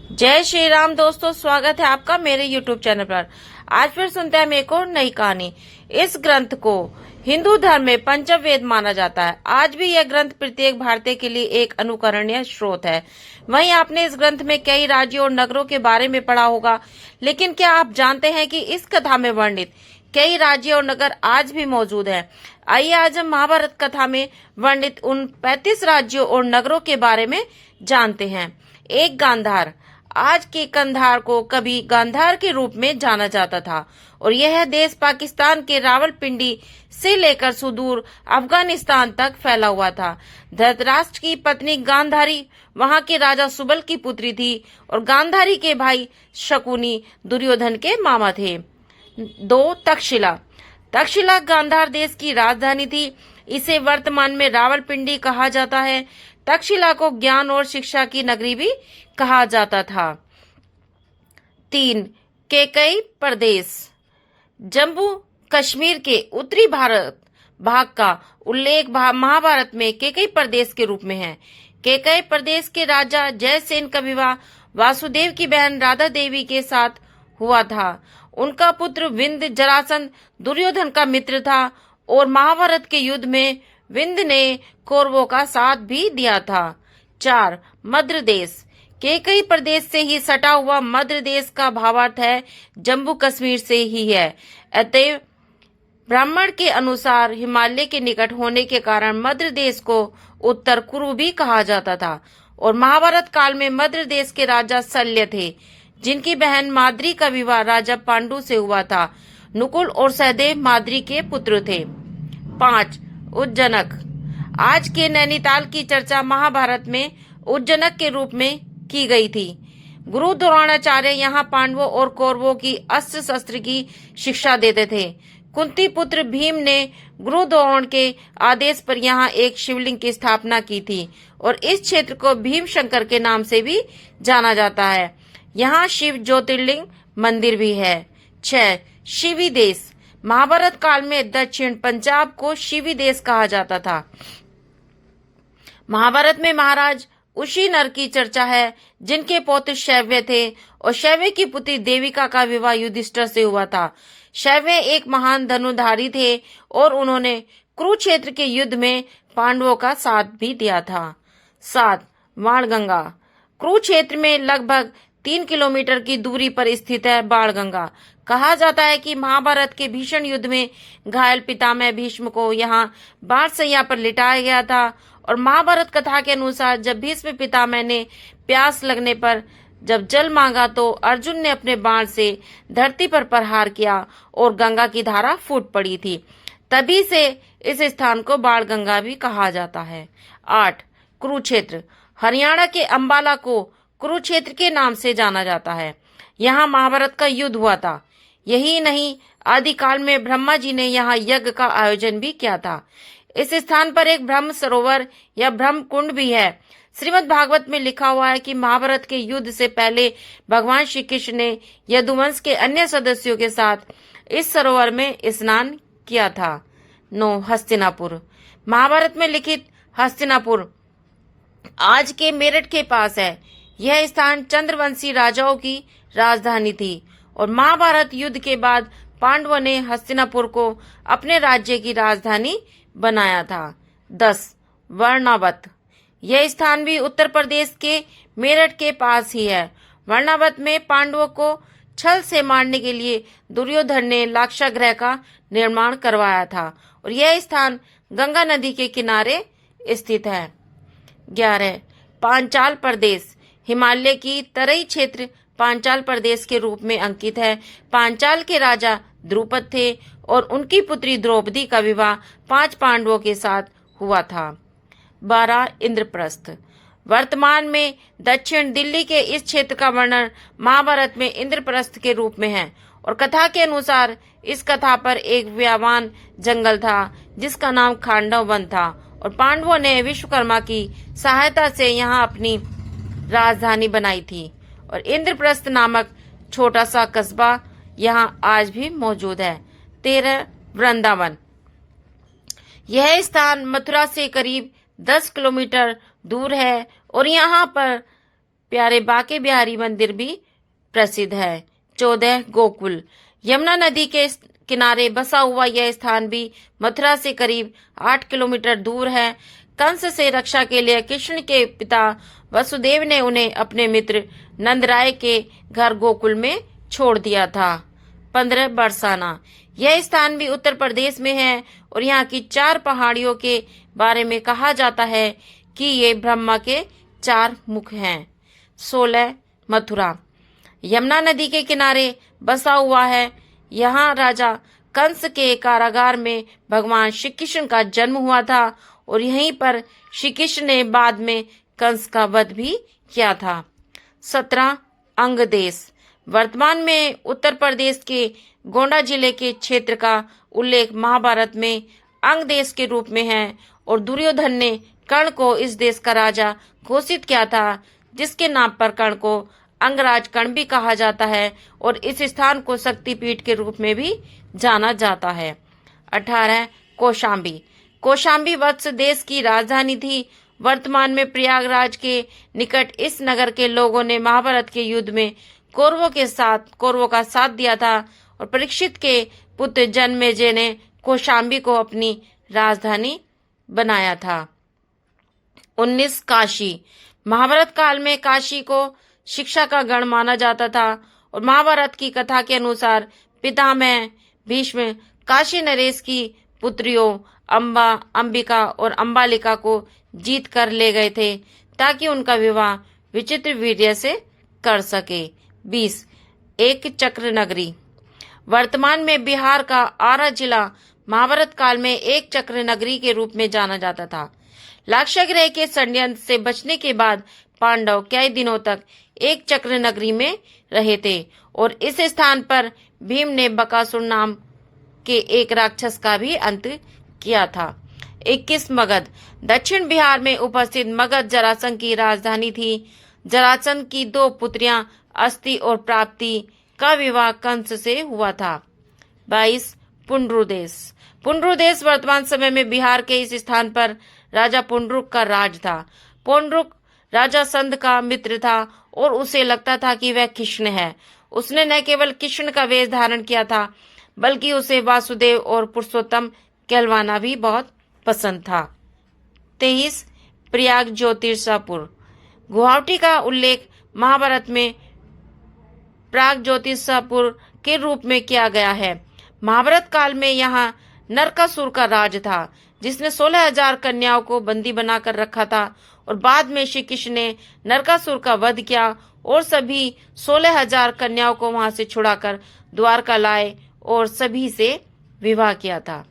जय श्री राम दोस्तों, स्वागत है आपका मेरे YouTube चैनल पर। आज फिर सुनते हैं एक और नई कहानी। इस ग्रंथ को हिंदू धर्म में पंचम वेद माना जाता है। आज भी यह ग्रंथ प्रत्येक भारतीय के लिए एक अनुकरणीय स्रोत है। वहीं आपने इस ग्रंथ में कई राज्यों और नगरों के बारे में पढ़ा होगा, लेकिन क्या आप जानते हैं कि इस कथा में वर्णित कई राज्य और नगर आज भी मौजूद हैं। आइए आज हम महाभारत कथा में वर्णित उन 35 राज्यों और नगरों के बारे में जानते हैं। एक गांधार। आज के कंधार को कभी गांधार के रूप में जाना जाता था और यह देश पाकिस्तान के रावलपिंडी से लेकर सुदूर अफगानिस्तान तक फैला हुआ था। धृतराष्ट्र की पत्नी गांधारी वहां के राजा सुबल की पुत्री थी और गांधारी के भाई शकुनी दुर्योधन के मामा थे। 2 तक्षशिला। तक्षशिला गांधार देश की राजधानी थी। इसे वर्तमान में रावलपिंडी कहा जाता है। तक्षशिला को ज्ञान और शिक्षा की नगरी भी कहा जाता था। 3 केकई प्रदेश। जम्मू कश्मीर के उत्तरी भारत भाग का उल्लेख महाभारत में केकई प्रदेश के रूप में है। केकई प्रदेश के राजा जयसेन का विवाह वासुदेव की बहन राधा देवी के साथ हुआ था। उनका पुत्र विंध्य जरासंध दुर्योधन का मित्र था और महाभारत के युद्ध में विंध्य ने कौरवों का साथ भी दिया था। 4 मद्र देश। केकई प्रदेश से ही सटा हुआ मद्र देश का भावार्थ है जम्मू कश्मीर से ही है। अतएव ब्राह्मण के अनुसार हिमालय के निकट होने के कारण मद्र देश को उत्तर कुरु भी कहा जाता था और महाभारत काल में मद्र देश के राजा शल्य थे, जिनकी बहन माद्री का विवाह राजा पांडु से हुआ था। नुकुल और सहदेव माद्री के पुत्र थे। 5 उज्जनक। आज के नैनीताल की चर्चा महाभारत में उज्जनक के रूप में की गई थी। गुरु द्रोणाचार्य यहाँ पांडवों और कौरवों की अस्त्र शस्त्र की शिक्षा देते थे। कुंती पुत्र भीम ने गुरु द्रोण के आदेश पर यहाँ एक शिवलिंग की स्थापना की थी और इस क्षेत्र को भीम शंकर के नाम से भी जाना जाता है। यहाँ शिव ज्योतिर्लिंग मंदिर भी है। 6 शिवी देश। महाभारत काल में दक्षिण पंजाब को शिवी देश कहा जाता था। महाभारत में महाराज उसी नर की चर्चा है जिनके पौत्र शैव्य थे और शैव्य की पुत्री देविका का विवाह युधिष्ठिर से हुआ था। शैव्य एक महान धनुधारी थे और उन्होंने कुरुक्षेत्र के युद्ध में पांडवों का साथ भी दिया था। 7 बाणगंगा। कुरुक्षेत्र में लगभग 3 किलोमीटर की दूरी पर स्थित है बाणगंगा। कहा जाता है कि महाभारत के भीषण युद्ध में घायल पितामह भीष्म को यहाँ बाणशैया पर लिटाया गया था और महाभारत कथा के अनुसार जब भीष्म पितामह ने प्यास लगने पर जब जल मांगा तो अर्जुन ने अपने बाण से धरती पर प्रहार किया और गंगा की धारा फूट पड़ी थी। तभी से इस स्थान को बाणगंगा भी कहा जाता है। 8 कुरुक्षेत्र। हरियाणा के अंबाला को कुरुक्षेत्र के नाम से जाना जाता है। यहाँ महाभारत का युद्ध हुआ था। यही नहीं, आदिकाल में ब्रह्मा जी ने यहाँ यज्ञ का आयोजन भी किया था। इस स्थान पर एक ब्रह्म सरोवर या ब्रह्म कुंड भी है। श्रीमद् भागवत में लिखा हुआ है कि महाभारत के युद्ध से पहले भगवान श्री कृष्ण ने यदुवंश के अन्य सदस्यों के साथ इस सरोवर में स्नान किया था। 9 हस्तिनापुर। महाभारत में लिखित हस्तिनापुर आज के मेरठ के पास है। यह स्थान चंद्रवंशी राजाओं की राजधानी थी और महाभारत युद्ध के बाद पांडवों ने हस्तिनापुर को अपने राज्य की राजधानी बनाया था। 10 वर्णावत। यह स्थान भी उत्तर प्रदेश के मेरठ के पास ही है। वर्णावत में पांडवों को छल से मारने के लिए दुर्योधन ने लाक्षागृह का निर्माण करवाया था और यह स्थान गंगा नदी के किनारे स्थित है। 11 पांचाल प्रदेश। हिमालय की तराई क्षेत्र पांचाल प्रदेश के रूप में अंकित है। पांचाल के राजा द्रुपद थे और उनकी पुत्री द्रौपदी का विवाह 5 पांडवों के साथ हुआ था। 12 इंद्रप्रस्थ। वर्तमान में दक्षिण दिल्ली के इस क्षेत्र का वर्णन महाभारत में इंद्रप्रस्थ के रूप में है और कथा के अनुसार इस कथा पर एक व्यावान जंगल था जिसका नाम खांडव वन था और पांडवों ने विश्वकर्मा की सहायता से यहाँ अपनी राजधानी बनाई थी और इंद्रप्रस्थ नामक छोटा सा कस्बा यहाँ आज भी मौजूद है। 13 वृंदावन। यह स्थान मथुरा से करीब 10 किलोमीटर दूर है और यहाँ पर प्यारे बांके बिहारी मंदिर भी प्रसिद्ध है। 14 गोकुल। यमुना नदी के किनारे बसा हुआ यह स्थान भी मथुरा से करीब 8 किलोमीटर दूर है। कंस से रक्षा के लिए कृष्ण के पिता वसुदेव ने उन्हें अपने मित्र नंदराय के घर गोकुल में छोड़ दिया था। 15 बरसाना। यह स्थान भी उत्तर प्रदेश में है और यहाँ की 4 पहाड़ियों के बारे में कहा जाता है कि ये ब्रह्मा के 4 मुख हैं। 16 मथुरा। यमुना नदी के किनारे बसा हुआ है। यहाँ राजा कंस के कारागार में भगवान श्री कृष्ण का जन्म हुआ था और यहीं पर श्री कृष्ण ने बाद में कंस का वध भी किया था। 17 अंग देश। वर्तमान में उत्तर प्रदेश के गोंडा जिले के क्षेत्र का उल्लेख महाभारत में अंग देश के रूप में है और दुर्योधन ने कर्ण को इस देश का राजा घोषित किया था, जिसके नाम पर कर्ण को अंगराज कर्ण भी कहा जाता है और इस स्थान को शक्तिपीठ के रूप में भी जाना जाता है। 18 कौशाम्बी। कौशाम्बी वत्स देश की राजधानी थी। वर्तमान में प्रयागराज के निकट इस नगर के लोगों ने महाभारत के युद्ध में कौरवों का साथ दिया था और परीक्षित के पुत्र जन्मेजय ने कौशाम्बी को अपनी राजधानी बनाया था। 19 काशी। महाभारत काल में काशी को शिक्षा का गढ़ माना जाता था और महाभारत की कथा के अनुसार पितामह भीष्म काशी नरेश की पुत्रियों अम्बा, अंबिका और अम्बालिका को जीत कर ले गए थे ताकि उनका विवाह विचित्र वीर्य से कर सके। 20 एक चक्र नगरी। वर्तमान में बिहार का आरा जिला महाभारत काल में एक चक्र नगरी के रूप में जाना जाता था। लाक्षागृह के षड्यंत्र से बचने के बाद पांडव कई दिनों तक एक चक्र नगरी में रहे थे और इस स्थान पर भीम ने बकासुर नाम के एक राक्षस का भी अंत किया था। 21 मगध। दक्षिण बिहार में उपस्थित मगध जरासंध की राजधानी थी। जरासंध की 2 पुत्रियां अस्ति और प्राप्ति का विवाह कंस से हुआ था। 22 पुंडरुदेश। पुंडरुदेश वर्तमान समय में बिहार के इस स्थान पर राजा पुंडरुक का राज था। पुंडरुक राजा संध का मित्र था और उसे लगता था कि वह कृष्ण है। उसने न केवल कृष्ण का वेश धारण किया था बल्कि उसे वासुदेव और पुरुषोत्तम कहलवाना भी बहुत पसंद था। 23 प्रयाग ज्योतिषापुर। गुवाहाटी का उल्लेख महाभारत में प्राग ज्योतिषापुर के रूप में किया गया है। महाभारत काल में यहाँ नरकासुर का राज था, जिसने 16,000 कन्याओं को बंदी बनाकर रखा था और बाद में श्री कृष्ण ने नरकासुर का वध किया और सभी 16,000 कन्याओं को वहां से छुड़ाकर द्वारका लाए और सभी से विवाह किया था।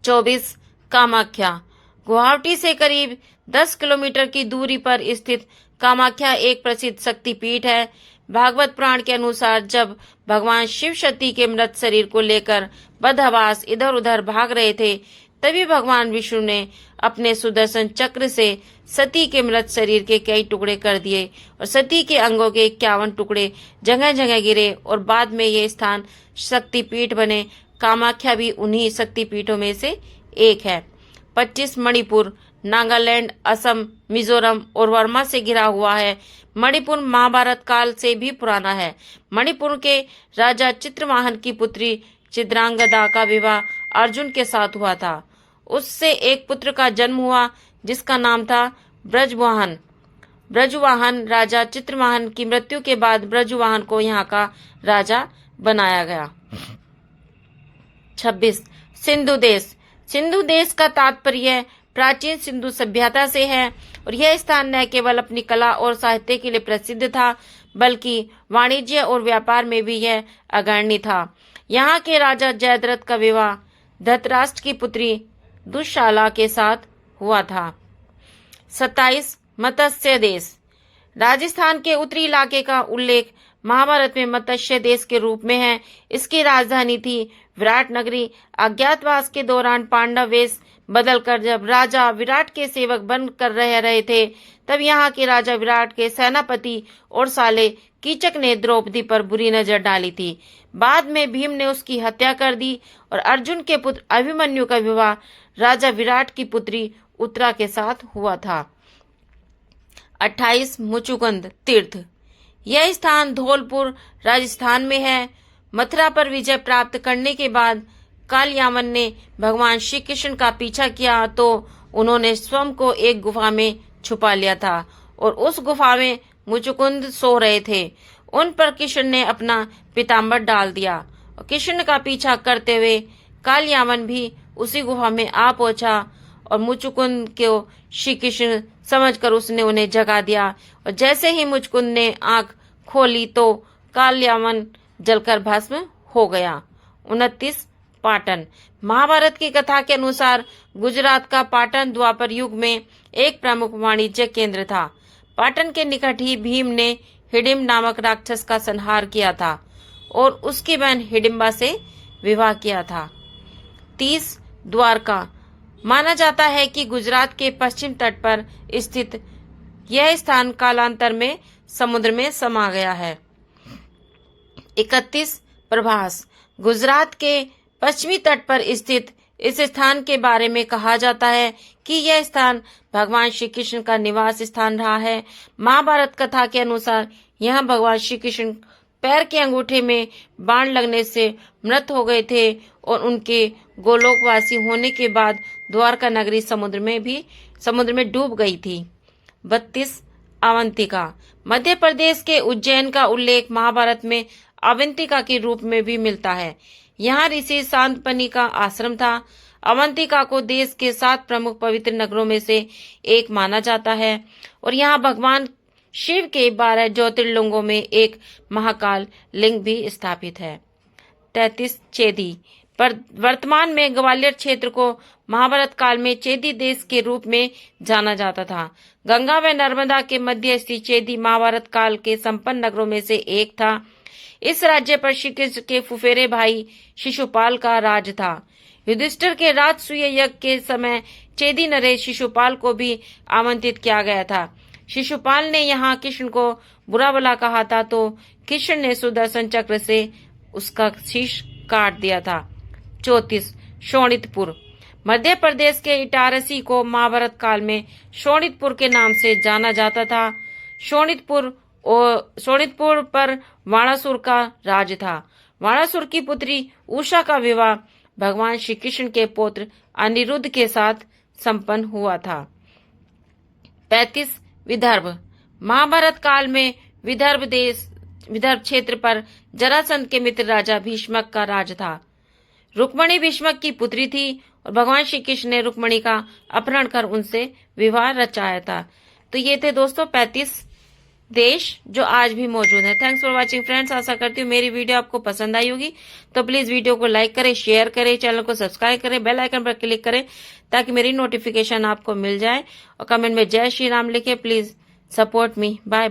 24 कामाख्या। गुवाहाटी से करीब 10 किलोमीटर की दूरी पर स्थित कामाख्या एक प्रसिद्ध शक्तिपीठ है। भागवत पुराण के अनुसार जब भगवान शिव सती के मृत शरीर को लेकर बदहवास इधर उधर भाग रहे थे, तभी भगवान विष्णु ने अपने सुदर्शन चक्र से सती के मृत शरीर के कई टुकड़े कर दिए और सती के अंगों के 51 टुकड़े जगह जगह गिरे और बाद में ये स्थान शक्तिपीठ बने। कामाख्या भी उन्हीं शक्तिपीठों में से एक है। 25 मणिपुर। नागालैंड, असम, मिजोरम और वर्मा से घिरा हुआ है। मणिपुर महाभारत काल से भी पुराना है। मणिपुर के राजा चित्रवाहन की पुत्री चित्रांगदा का विवाह अर्जुन के साथ हुआ था। उससे एक पुत्र का जन्म हुआ जिसका नाम था ब्रजवाहन। ब्रजवाहन राजा चित्रवाहन की मृत्यु के बाद ब्रजवाहन को यहाँ का राजा बनाया गया। 26 सिंधु देश। सिंधु देश का तात्पर्य प्राचीन सिंधु सभ्यता से है और यह स्थान न केवल अपनी कला और साहित्य के लिए प्रसिद्ध था बल्कि वाणिज्य और व्यापार में भी यह अग्रणी था। यहाँ के राजा जयद्रथ का विवाह धृतराष्ट्र की पुत्री दुशाला के साथ हुआ था। 27 मत्स्य देश। राजस्थान के उत्तरी इलाके का उल्लेख महाभारत में मत्स्य देश के रूप में है। इसकी राजधानी थी विराट नगरी। अज्ञातवास के दौरान पांडव वेश बदलकर जब राजा विराट के सेवक बनकर रह रहे थे, तब यहाँ के राजा विराट के सेनापति और साले कीचक ने द्रौपदी पर बुरी नजर डाली थी। बाद में भीम ने उसकी हत्या कर दी और अर्जुन के पुत्र अभिमन्यु का विवाह राजा विराट की पुत्री उत्तरा के साथ हुआ था। 28 मुचुकुंद तीर्थ। यह स्थान धौलपुर राजस्थान में है। मथुरा पर विजय प्राप्त करने के बाद कालयामन ने भगवान श्री कृष्ण का पीछा किया तो उन्होंने स्वयं को एक गुफा में छुपा लिया था और उस गुफा में मुचुकुंद सो रहे थे। उन पर कृष्ण ने अपना पीताम्बर डाल दिया और कृष्ण का पीछा करते हुए कालयामन भी उसी गुफा में आ पहुंचा और मुचुकुंद को श्री कृष्ण समझकर उसने उन्हें जगा दिया और जैसे ही मुचुकुंद ने आंख खोली तो कालयामन जलकर भस्म हो गया। 29 पाटन। महाभारत की कथा के अनुसार गुजरात का पाटन द्वापर युग में एक प्रमुख वाणिज्य केंद्र था। पाटन के निकट ही भीम ने हिडिम नामक राक्षस का संहार किया था और उसकी बहन हिडिंबा से विवाह किया था। 30 द्वारका। माना जाता है कि गुजरात के पश्चिम तट पर स्थित यह स्थान कालांतर में समुद्र में समा गया है। 31 प्रभास। गुजरात के पश्चिमी तट पर स्थित इस स्थान के बारे में कहा जाता है कि यह स्थान भगवान श्री कृष्ण का निवास स्थान रहा है। महाभारत कथा के अनुसार यहाँ भगवान श्री कृष्ण पैर के अंगूठे में बाण लगने से मृत हो गए थे और उनके गोलोकवासी होने के बाद द्वारका नगरी समुद्र में डूब गई थी। 32 अवंतिका। मध्य प्रदेश के उज्जैन का उल्लेख महाभारत में अवंतिका के रूप में भी मिलता है। यहाँ ऋषि सांतपनी का आश्रम था। अवंतिका को देश के 7 प्रमुख पवित्र नगरों में से एक माना जाता है और यहाँ भगवान शिव के 12 ज्योतिर्लिंगों में एक महाकाल लिंग भी स्थापित है। 33 चेदी। पर वर्तमान में ग्वालियर क्षेत्र को महाभारत काल में चेदी देश के रूप में जाना जाता था। गंगा व नर्मदा के मध्य स्थित चेदी महाभारत काल के संपन्न नगरों में से एक था। इस राज्य पर श्री कृष्ण के फुफेरे भाई शिशुपाल का राज था। युधिष्ठिर के राजसूय यज्ञ के समय चेदी नरेश शिशुपाल को भी आमंत्रित किया गया था। शिशुपाल ने यहाँ कृष्ण को बुरा भला कहा था तो कृष्ण ने सुदर्शन चक्र से उसका शीश काट दिया था। 34 शोणितपुर। मध्य प्रदेश के इटारसी को महाभारत काल में शोणितपुर के नाम से जाना जाता था। शोणितपुर पर वाणासुर का राज था। वाणासुर की पुत्री उषा का विवाह भगवान श्री कृष्ण के पुत्र अनिरुद्ध के साथ संपन्न हुआ था। 35 विदर्भ। महाभारत काल में विदर्भ क्षेत्र पर जरासंध के मित्र राजा भीष्मक का राज था। रुक्मणी भीष्मक की पुत्री थी और भगवान श्री कृष्ण ने रुक्मणी का अपहरण कर उनसे विवाह रचाया था। तो ये थे दोस्तों 35 देश जो आज भी मौजूद है। Thanks for watching friends. आशा करती हूँ मेरी वीडियो आपको पसंद आई होगी। तो प्लीज वीडियो को लाइक करें, शेयर करें, चैनल को सब्सक्राइब करें, बेल आइकन पर क्लिक करें ताकि मेरी नोटिफिकेशन आपको मिल जाए और कमेंट में जय श्री राम लिखें। Please support me. बाय।